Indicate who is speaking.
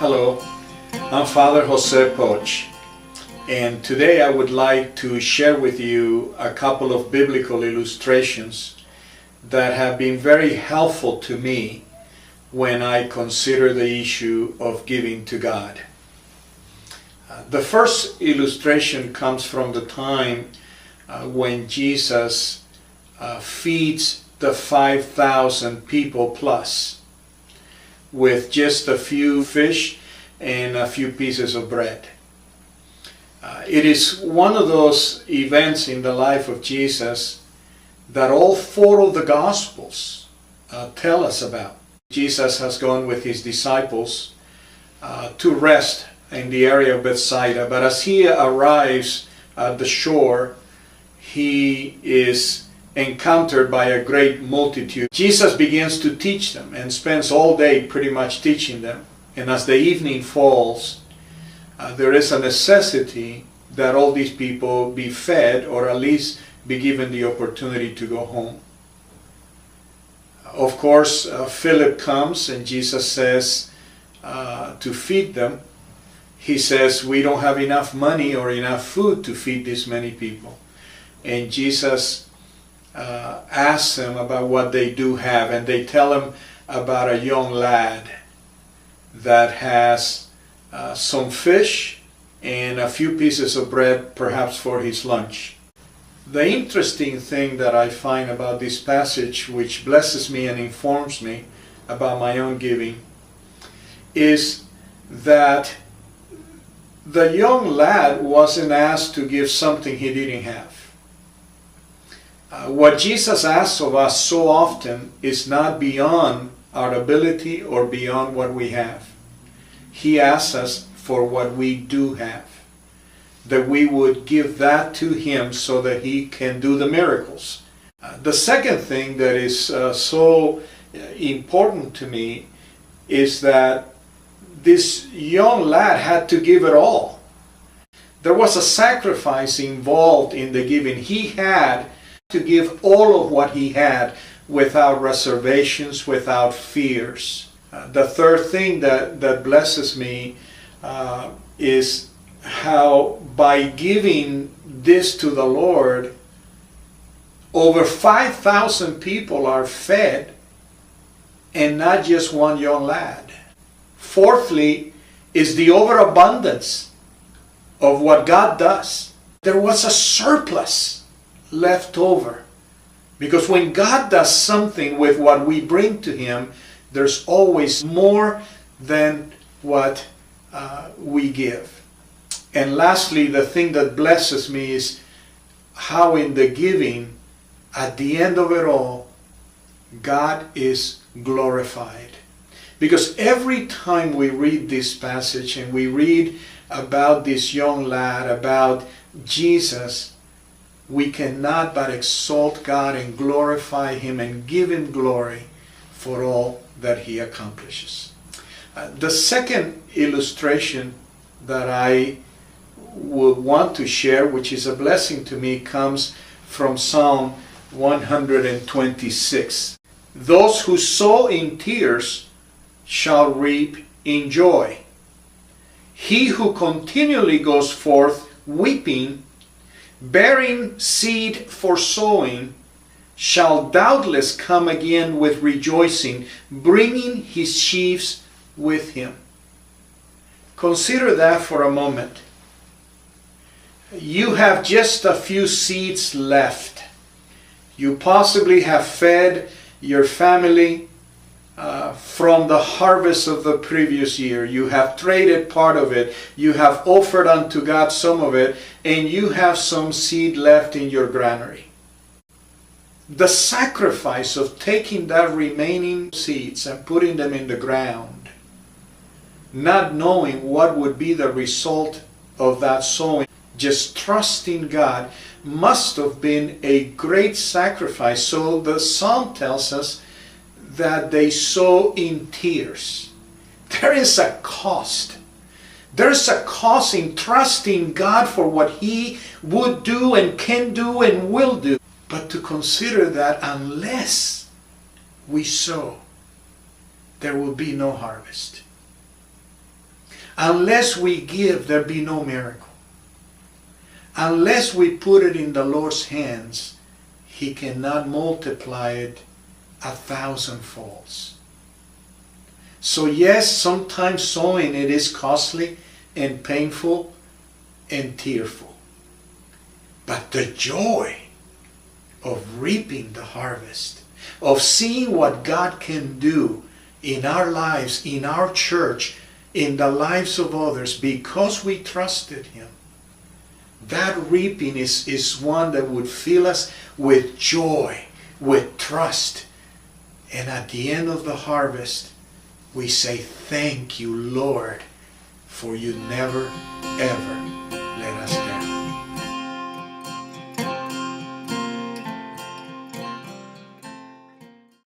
Speaker 1: Hello, I'm Father Jose Poch, and today I would like to share with you a couple of biblical illustrations that have been very helpful to me when I consider the issue of giving to God. The first illustration comes from the time when Jesus feeds the 5,000 people plus with just a few fish and a few pieces of bread. It is one of those events in the life of Jesus that all four of the Gospels tell us about. Jesus has gone with his disciples to rest in the area of Bethsaida, but as he arrives at the shore, he is encountered by a great multitude. Jesus begins to teach them and spends all day pretty much teaching them. And as the evening falls, there is a necessity that all these people be fed, or at least be given the opportunity to go home. Of course, Philip comes and Jesus says to feed them. He says, we don't have enough money or enough food to feed this many people. And Jesus asks them about what they do have, and they tell him about a young lad that has some fish and a few pieces of bread, perhaps for his lunch. The interesting thing that I find about this passage, which blesses me and informs me about my own giving, is that the young lad wasn't asked to give something he didn't have. What Jesus asks of us so often is not beyond our ability or beyond what we have. He asks us for what we do have, that we would give that to him so that he can do the miracles. The second thing that is so important to me is that this young lad had to give it all. There was a sacrifice involved in the giving. He had to give all of what he had without reservations, without fears. The third thing that blesses me is how by giving this to the Lord, over 5,000 people are fed, and not just one young lad. Fourthly is the overabundance of what God does. There was a surplus left over, because when God does something with what we bring to him, there's always more than what we give. And lastly, the thing that blesses me is how in the giving, at the end of it all, God is glorified. Because every time we read this passage and we read about this young lad, about Jesus, we cannot but exalt God and glorify him and give him glory for all that he accomplishes. The second illustration that I would want to share, which is a blessing to me, comes from Psalm 126. Those who sow in tears shall reap in joy. He who continually goes forth weeping, bearing seed for sowing, shall doubtless come again with rejoicing, bringing his sheaves with him. Consider that for a moment. You have just a few seeds left. You possibly have fed your family from the harvest of the previous year. You have traded part of it. You have offered unto God some of it, and you have some seed left in your granary. The sacrifice of taking that remaining seeds and putting them in the ground, not knowing what would be the result of that sowing, just trusting God, must have been a great sacrifice. So the psalm tells us that they sow in tears. There is a cost. There's a cost in trusting God for what he would do and can do and will do. But to consider that unless we sow, there will be no harvest. Unless we give, there be no miracle. Unless we put it in the Lord's hands, He cannot multiply it 1,000-folds. So yes, sometimes sowing it is costly and painful and tearful. But the joy of reaping the harvest, of seeing what God can do in our lives, in our church, in the lives of others, because we trusted Him, that reaping is one that would fill us with joy, with trust. And at the end of the harvest, we say, thank you, Lord, for you never, ever let us